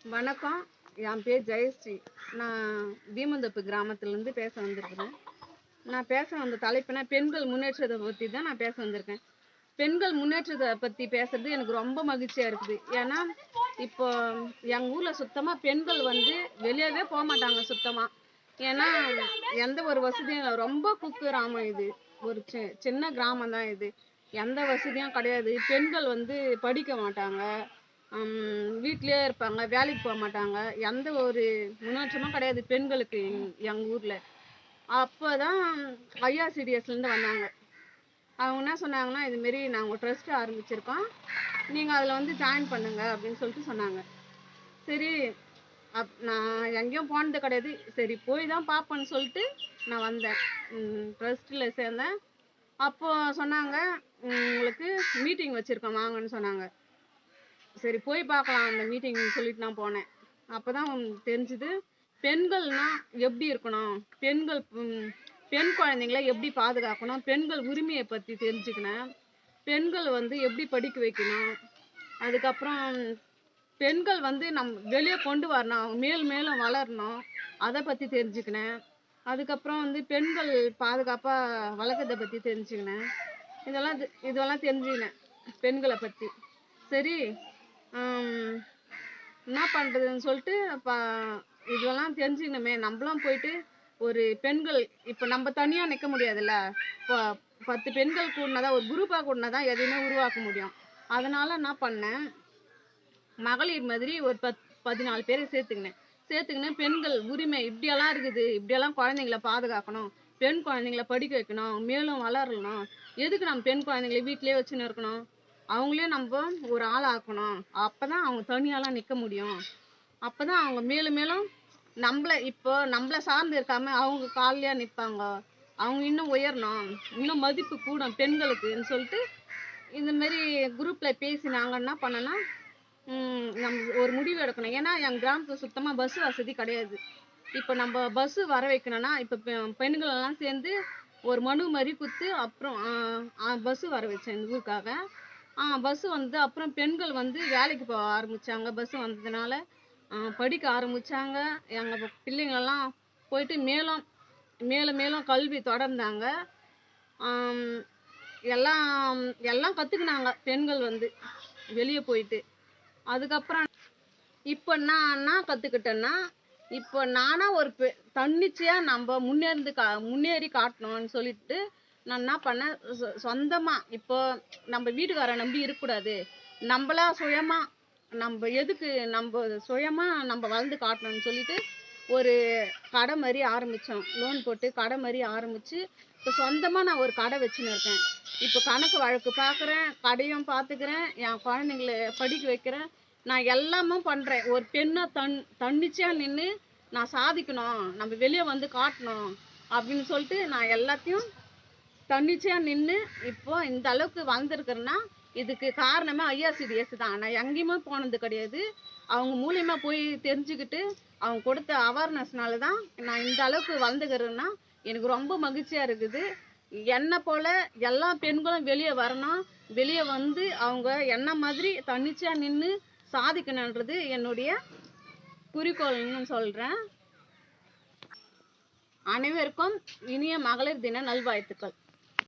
வணக்கம். என் பேர் ஜெயஸ்ரீ. நான் பீமந்தோப்பு கிராமத்துலேருந்து பேச வந்திருக்கிறேன். நான் பேச வந்த தலைப்புனா பெண்கள் முன்னேற்றத்தை பற்றி தான் நான் பேச வந்திருக்கேன். பெண்கள் முன்னேற்றத்தை பற்றி பேசுறது எனக்கு ரொம்ப மகிழ்ச்சியாக இருக்குது. ஏன்னா இப்போ எங்கள் ஊரில் சுத்தமாக பெண்கள் வெளியவே போக மாட்டாங்க சுத்தமாக. ஏன்னா எந்த ஒரு வசதியும் இல்லை. ரொம்ப குக்கிராமம் இது. ஒரு சின்ன கிராமம் தான் இது. எந்த வசதியும் கிடையாது. பெண்கள் படிக்க மாட்டாங்க, வீட்டிலே இருப்பாங்க, வேலைக்கு போக மாட்டாங்க. எந்த ஒரு முன்னேற்றமும் கிடையாது பெண்களுக்கு எங்கள் ஊரில். அப்போ தான் ஐஆர்சிடிஎஸ்லேருந்து வந்தாங்க. அவங்க என்ன சொன்னாங்கன்னா, இதுமாரி நாங்கள் ட்ரஸ்ட்டு ஆரம்பிச்சிருக்கோம், நீங்கள் அதில் ஜாயின் பண்ணுங்க அப்படின்னு சொல்லிட்டு சொன்னாங்க. சரி, நான் எங்கேயும் போனது கிடையாது. சரி போய் தான் பார்ப்பேன்னு சொல்லிட்டு நான் வந்தேன். ட்ரஸ்ட்டில் சேர்ந்தேன். அப்போது சொன்னாங்க, உங்களுக்கு மீட்டிங் வச்சுருக்கோம் வாங்கன்னு சொன்னாங்க. சரி போய் பார்க்கலாம் அந்த மீட்டிங்னு சொல்லிட்டு நான் போனேன். அப்போ தான் தெரிஞ்சுது பெண்கள்னா எப்படி இருக்கணும், பெண் குழந்தைங்களை எப்படி பாதுகாக்கணும், பெண்கள் உரிமையை பற்றி தெரிஞ்சுக்கினேன். பெண்கள் எப்படி படிக்க வைக்கணும், அதுக்கப்புறம் பெண்கள் வெளியே கொண்டு வரணும், மேலும் வளரணும், அதை பற்றி தெரிஞ்சுக்கினேன். அதுக்கப்புறம் பெண்கள் பாதுகாப்பாக வளர்க்கறதை பற்றி தெரிஞ்சுக்கினேன். இதெல்லாம் தெரிஞ்சுக்கினேன் பெண்களை பற்றி. சரி என்ன பண்ணுறதுன்னு சொல்லிட்டு இதெல்லாம் தெரிஞ்சுக்கணுமே, நம்மளும் போயிட்டு ஒரு பெண்கள் இப்போ நம்ம தனியாக நிற்க முடியாதுல்ல. இப்போ 10 பெண்கள் கூடினதான், ஒரு குரூப்பாக கூடினதான் எதையுமே உருவாக்க முடியும். அதனால் என்ன பண்ணேன், மகளிர் மாதிரி ஒரு 14 பேரை சேர்த்துக்கினேன். பெண்கள் உரிமை இப்படியெல்லாம் இருக்குது, இப்படியெல்லாம் குழந்தைங்கள பாதுகாக்கணும், பெண் குழந்தைங்கள படிக்க வைக்கணும், மேலும் வளரணும். எதுக்கு நம்ம பெண் குழந்தைங்கள வீட்டிலே வச்சுன்னு இருக்கணும், அவங்களே நம்ம ஒரு ஆள் ஆக்கணும். அப்போ தான் அவங்க தனியாலாம் நிற்க முடியும். அப்போ தான் அவங்க மேலும் நம்மளை சார்ந்து இருக்காமல் அவங்க காலையாக நிற்பாங்க. அவங்க இன்னும் உயரணும், இன்னும் மதிப்பு கூடும் பெண்களுக்குன்னு சொல்லிட்டு இந்தமாரி குரூப்பில் பேசி நாங்கள் என்ன பண்ணோன்னா, நம்ம ஒரு முடிவு எடுக்கணும். ஏன்னா எங்கள் கிராமத்தில் சுத்தமாக பஸ் வசதி கிடையாது. இப்போ நம்ம பஸ்ஸு வர வைக்கணும்னா, இப்போ பெண்களெல்லாம் சேர்ந்து ஒரு மனு மாதிரி கொடுத்து அப்புறம் பஸ்ஸு வர வச்சேன் இந்த ஊருக்காக. பஸ்ஸு அப்புறம் பெண்கள் வேலைக்கு போக ஆரம்பித்தாங்க. பஸ்ஸு வந்ததுனால படிக்க ஆரம்பித்தாங்க. எங்கள் பிள்ளைங்களெல்லாம் போயிட்டு மேலும் கல்வி தொடர்ந்தாங்க. எல்லாம் கற்றுக்கினாங்க பெண்கள் வெளியே போயிட்டு. அதுக்கப்புறம் இப்போ நான் என்ன கற்றுக்கிட்டேன்னா, இப்போ நானாக ஒரு தன்னிச்சையாக நம்ம முன்னேறி காட்டணும்னு சொல்லிட்டு நான் என்ன பண்ணேன், சொந்தமாக இப்போ நம்ம வீட்டுக்காரை நம்பி இருக்கக்கூடாது, நம்மளா சுயமாக நம்ம வளர்ந்து காட்டணும்னு சொல்லிட்டு ஒரு கடை மாதிரி ஆரம்பித்தோம். லோன் போட்டு கடை மாதிரி ஆரம்பித்து இப்போ சொந்தமாக நான் ஒரு கடை வச்சுன்னு இருக்கேன். இப்போ கணக்கு வழக்கு பார்க்குறேன், கடையும் பார்த்துக்கிறேன், என் குழந்தைங்கள படிக்க வைக்கிறேன். நான் எல்லாமே பண்ணுறேன். ஒரு பெண்ணை தன்னிச்சையாக நின்று நான் சாதிக்கணும், நம்ம வெளியே காட்டணும் அப்படின்னு சொல்லிட்டு நான் எல்லாத்தையும் தன்னிச்சையாக நின்று இப்போ இந்த அளவுக்கு வந்திருக்கிறேன்னா இதுக்கு காரணமே ஐஆர்சிடிஎஸ் தான். நான் எங்கேயுமே போனது கிடையாது. அவங்க மூலியமா போய் தெரிஞ்சுக்கிட்டு அவங்க கொடுத்த அவேர்னஸ்னால தான் நான் இந்த அளவுக்கு வளர்ந்துக்கிறேன்னா எனக்கு ரொம்ப மகிழ்ச்சியாக இருக்குது. என்னை போல் எல்லா பெண்களும் வெளியே வரணும், வெளியே அவங்க என்ன மாதிரி தன்னிச்சையாக நின்று சாதிக்கணுன்றது என்னுடைய குறிக்கோள்னு சொல்கிறேன். அனைவருக்கும் இனிய மகளிர் தின நல்வாழ்த்துக்கள்.